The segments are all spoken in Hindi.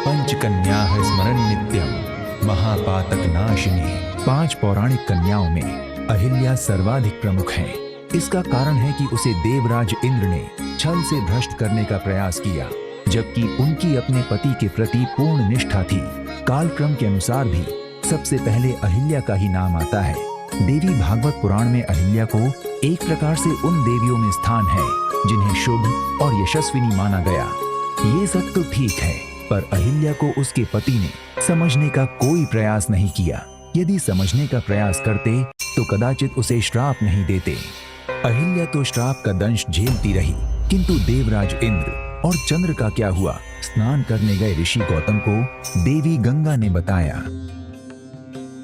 पंचकन्याः स्मरन् नित्यं महापातक नाशिनी। 5 पौराणिक कन्याओं में अहिल्या सर्वाधिक प्रमुख है। इसका कारण है कि उसे देवराज इंद्र ने छल से भ्रष्ट करने का प्रयास किया, जबकि उनकी अपने पति के प्रति पूर्ण निष्ठा थी। कालक्रम के अनुसार भी सबसे पहले अहिल्या का ही नाम आता है। देवी भागवत पुराण में अहिल्या को एक प्रकार से उन देवियों में स्थान है जिन्हें शुभ और यशस्विनी माना गया। ये सब तो ठीक है, पर अहिल्या को उसके पति ने समझने का कोई प्रयास नहीं किया। यदि समझने का प्रयास करते तो कदाचित उसे श्राप नहीं देते। अहिल्या तो श्राप का दंश झेलती रही, किंतु देवराज इंद्र और चंद्र का क्या हुआ? स्नान करने गए ऋषि गौतम को देवी गंगा ने बताया।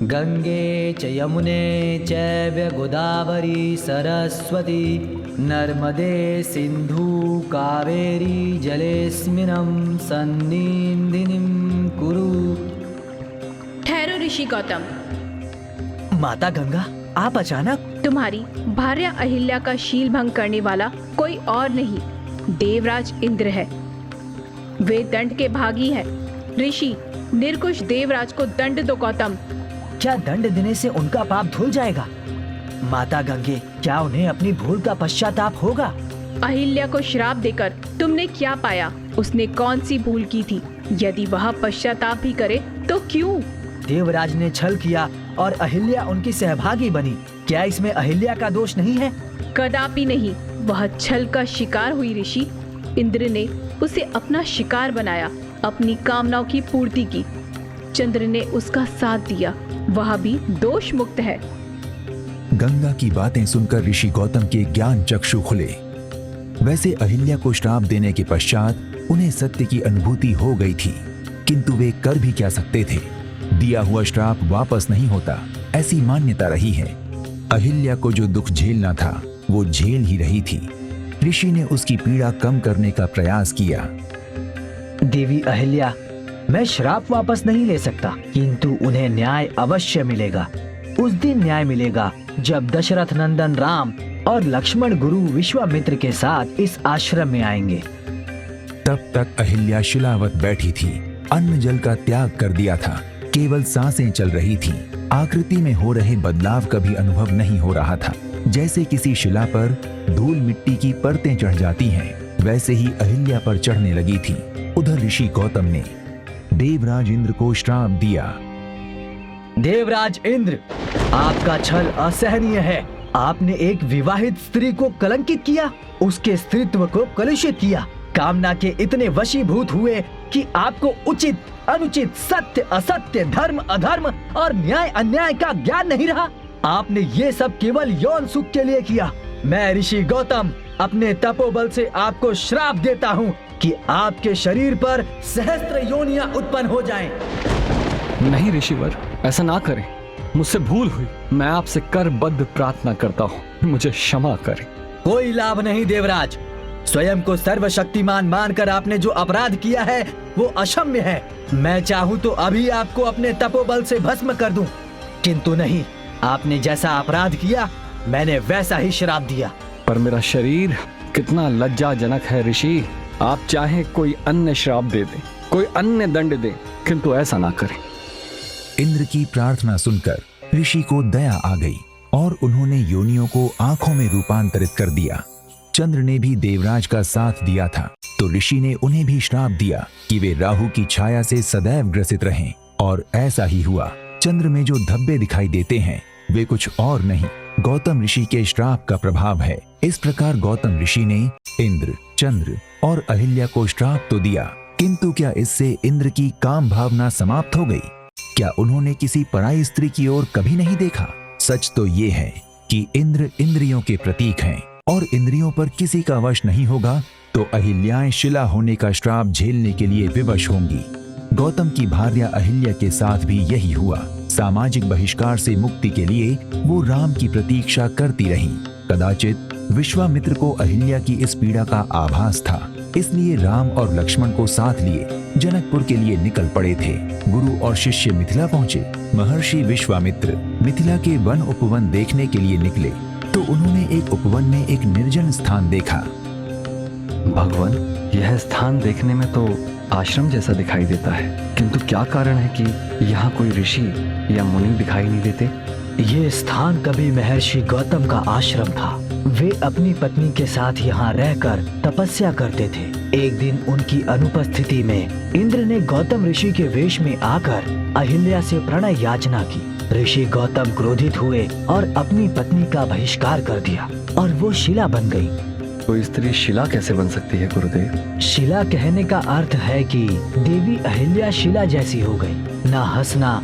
गंगे च यमुने चैव गोदावरी सरस्वती नर्मदे सिंधु कावेरी जलेस्मिनं सन्निधिं कुरु। ठहरो ऋषि गौतम। माता गंगा, आप अचानक? तुम्हारी भार्या अहिल्या का शील भंग करने वाला कोई और नहीं, देवराज इंद्र है। वे दंड के भागी है। ऋषि, निर्कुश देवराज को दंड दो गौतम। क्या दंड देने से उनका पाप धुल जाएगा? माता गंगे, क्या उन्हें अपनी भूल का पश्चाताप होगा? अहिल्या को श्राप देकर तुमने क्या पाया? उसने कौन सी भूल की थी? यदि वह पश्चाताप भी करे तो क्यों? देवराज ने छल किया और अहिल्या उनकी सहभागी बनी। क्या इसमें अहिल्या का दोष नहीं है? कदापि नहीं। वह छल का शिकार हुई ऋषि। इंद्र ने उसे अपना शिकार बनाया, अपनी कामनाओं की पूर्ति की। चंद्र ने उसका साथ दिया, वह भी दोष मुक्त है। गंगा की बातें सुनकर ऋषि गौतम के ज्ञान चक्षु खुले। वैसे अहिल्या को श्राप देने के पश्चात उन्हें सत्य की अनुभूति हो गई थी, किंतु वे कर भी क्या सकते थे? दिया हुआ श्राप वापस नहीं होता, ऐसी मान्यता रही है। अहिल्या को जो दुख झेलना था वो झेल ही रही थी। ऋषि ने उसकी पीड़ा कम करने का प्रयास किया। देवी अहिल्या, मैं श्राप वापस नहीं ले सकता, किंतु उन्हें न्याय अवश्य मिलेगा। उस दिन न्याय मिलेगा जब दशरथ नंदन राम और लक्ष्मण गुरु विश्वामित्र के साथ इस आश्रम में आएंगे। तब तक अहिल्या शिलावत बैठी थी। अन्न जल का त्याग कर दिया था, केवल सांसें चल रही थी। आकृति में हो रहे बदलाव का भी अनुभव नहीं हो रहा था। जैसे किसी शिला पर धूल मिट्टी की परतें चढ़ जाती हैं, वैसे ही अहिल्या पर चढ़ने लगी थी। उधर ऋषि गौतम ने देवराज इंद्र को श्राप दिया। देवराज इंद्र, आपका छल असहनीय है। आपने एक विवाहित स्त्री को कलंकित किया, उसके स्त्रीत्व को कलुषित किया। कामना के इतने वशीभूत हुए कि आपको उचित अनुचित, सत्य असत्य, धर्म अधर्म और न्याय अन्याय का ज्ञान नहीं रहा। आपने ये सब केवल यौन सुख के लिए किया। मैं ऋषि गौतम अपने तपोबल से आपको श्राप देता हूँ कि आपके शरीर पर सहस्त्र योनियां उत्पन्न हो जाएं। नहीं ऋषिवर, ऐसा ना करें। मुझसे भूल हुई। मैं आपसे करबद्ध प्रार्थना करता हूँ, मुझे क्षमा करें। कोई लाभ नहीं देवराज। स्वयं को सर्वशक्तिमान मानकर आपने जो अपराध किया है वो अक्षम्य है। मैं चाहूँ तो अभी आपको अपने तपोबल से भस्म कर दूं, किंतु नहीं। आपने जैसा अपराध किया मैंने वैसा ही श्राप दिया। पर मेरा शरीर कितना लज्जाजनक है ऋषि। आप चाहे कोई अन्य श्राप दे दें, कोई अन्य दंड दें, किंतु ऐसा ना करें। इंद्र की प्रार्थना सुनकर ऋषि को दया आ गई और उन्होंने योनियों को आंखों में रूपांतरित कर दिया। चंद्र ने भी देवराज का साथ दिया था, तो ऋषि ने उन्हें भी श्राप दिया कि वे राहु की छाया से सदैव ग्रसित रहें। और ऐसा ही हुआ। चंद्र में जो धब्बे दिखाई देते हैं वे कुछ और नहीं, गौतम ऋषि के श्राप का प्रभाव है। इस प्रकार गौतम ऋषि ने इंद्र, चंद्र और अहिल्या को श्राप तो दिया, किंतु क्या इससे इंद्र की काम भावना समाप्त हो गई? क्या उन्होंने किसी पराई स्त्री की ओर कभी नहीं देखा? सच तो ये है कि इंद्र इंद्रियों के प्रतीक हैं और इंद्रियों पर किसी का वश नहीं होगा तो अहिल्याएं शिला होने का श्राप झेलने के लिए विवश होंगी। गौतम की भार्या अहिल्या के साथ भी यही हुआ। सामाजिक बहिष्कार से मुक्ति के लिए वो राम की प्रतीक्षा करती रहीं। कदाचित विश्वामित्र को अहिल्या की इस पीड़ा का आभास था, इसलिए राम और लक्ष्मण को साथ लिए जनकपुर के लिए निकल पड़े थे। गुरु और शिष्य मिथिला पहुंचे। महर्षि विश्वामित्र मिथिला के वन उपवन देखने के लिए निकले तो उन्होंने एक उपवन में एक निर्जन स्थान देखा। भगवान, यह स्थान देखने में तो आश्रम जैसा दिखाई देता है, किंतु क्या कारण है कि यहाँ कोई ऋषि या मुनि दिखाई नहीं देते? ये स्थान कभी महर्षि गौतम का आश्रम था। वे अपनी पत्नी के साथ यहाँ रहकर तपस्या करते थे। एक दिन उनकी अनुपस्थिति में इंद्र ने गौतम ऋषि के वेश में आकर अहिल्या से प्रणय याचना की। ऋषि गौतम क्रोधित हुए और अपनी पत्नी का बहिष्कार कर दिया और वो शिला बन गई। कोई स्त्री शिला कैसे बन सकती है गुरुदेव? शिला कहने का अर्थ है कि देवी अहिल्या शिला जैसी हो गई। ना हंसना,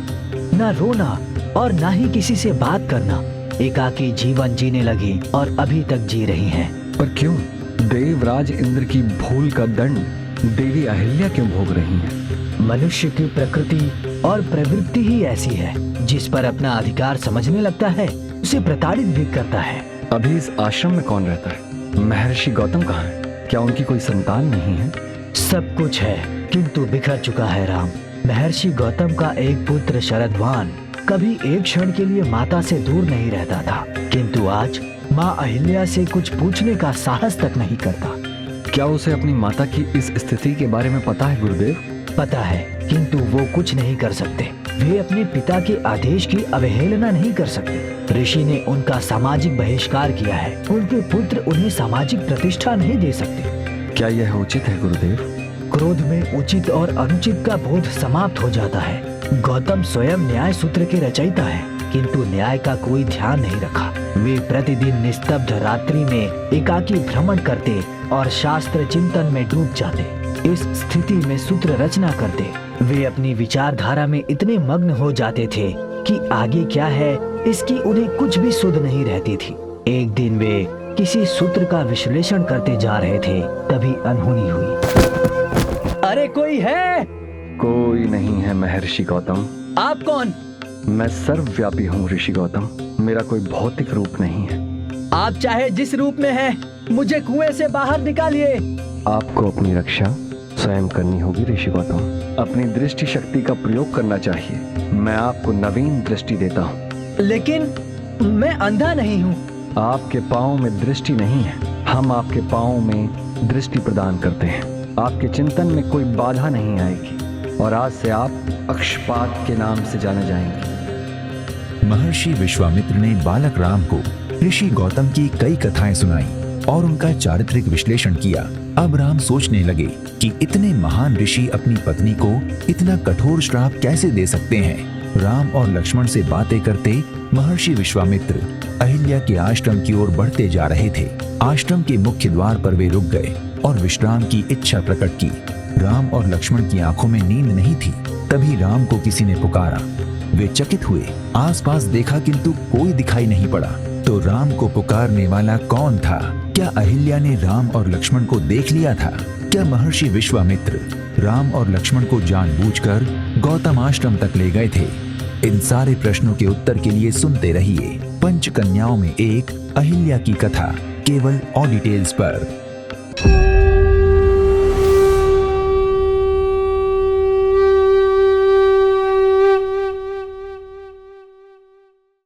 ना रोना और ना ही किसी से बात करना। एकाकी जीवन जीने लगी और अभी तक जी रही हैं। पर क्यों? देवराज इंद्र की भूल का दंड देवी अहिल्या क्यों भोग रही हैं? मनुष्य की प्रकृति और प्रवृत्ति ही ऐसी है, जिस पर अपना अधिकार समझने लगता है उसे प्रताड़ित भी करता है। अभी इस आश्रम में कौन रहता है? महर्षि गौतम कहाँ है? क्या उनकी कोई संतान नहीं है? सब कुछ है, किंतु बिखर चुका है राम। महर्षि गौतम का एक पुत्र शरदवान कभी एक क्षण के लिए माता से दूर नहीं रहता था, किंतु आज माँ अहिल्या से कुछ पूछने का साहस तक नहीं करता। क्या उसे अपनी माता की इस स्थिति के बारे में पता है गुरुदेव? पता है, किंतु वो कुछ नहीं कर सकते। वे अपने पिता के आदेश की अवहेलना नहीं कर सकते। ऋषि ने उनका सामाजिक बहिष्कार किया है। उनके पुत्र उन्हें सामाजिक प्रतिष्ठा नहीं दे सकते। क्या यह उचित है गुरुदेव? क्रोध में उचित और अनुचित का बोध समाप्त हो जाता है। गौतम स्वयं न्याय सूत्र के रचयिता है, किंतु न्याय का कोई ध्यान नहीं रखा। वे प्रतिदिन निस्तब्ध रात्रि में एकाकी भ्रमण करते और शास्त्र चिंतन में डूब जाते। इस स्थिति में सूत्र रचना करते। वे अपनी विचारधारा में इतने मग्न हो जाते थे कि आगे क्या है इसकी उन्हें कुछ भी सुध नहीं रहती थी। एक दिन वे किसी सूत्र का विश्लेषण करते जा रहे थे, तभी अनहोनी हुई। अरे कोई है? कोई नहीं है महर्षि गौतम। आप कौन? मैं सर्वव्यापी हूँ ऋषि गौतम। मेरा कोई भौतिक रूप नहीं है। आप चाहे जिस रूप में हैं, मुझे कुएं से बाहर निकालिए। आपको अपनी रक्षा स्वयं करनी होगी ऋषि गौतम। अपनी दृष्टि शक्ति का प्रयोग करना चाहिए। मैं आपको नवीन दृष्टि देता हूँ। लेकिन मैं अंधा नहीं हूँ। आपके पाँव में दृष्टि नहीं है। हम आपके पाँव में दृष्टि प्रदान करते हैं। आपके चिंतन में कोई बाधा नहीं आएगी और आज से आप अक्षपात के नाम से जाने जाएंगे। महर्षि विश्वामित्र ने बालक राम को ऋषि गौतम की कई कथाएं सुनाई और उनका चारित्रिक विश्लेषण किया। अब राम सोचने लगे कि इतने महान ऋषि अपनी पत्नी को इतना कठोर श्राप कैसे दे सकते हैं। राम और लक्ष्मण से बातें करते महर्षि विश्वामित्र अहिल्या के आश्रम की ओर बढ़ते जा रहे थे। आश्रम के मुख्य द्वार पर वे रुक गए और विश्राम की इच्छा प्रकट की। राम और लक्ष्मण की आंखों में नींद नहीं थी। तभी राम को किसी ने पुकारा। वे चकित हुए, आसपास देखा किंतु कोई दिखाई नहीं पड़ा। तो राम को पुकारने वाला कौन था? क्या अहिल्या ने राम और लक्ष्मण को देख लिया था? क्या महर्षि विश्वामित्र राम और लक्ष्मण को जानबूझकर गौतम आश्रम तक ले गए थे? इन सारे प्रश्नों के उत्तर के लिए सुनते रहिए पंच कन्याओं में एक अहिल्या की कथा, केवल ऑडिटेल्स पर।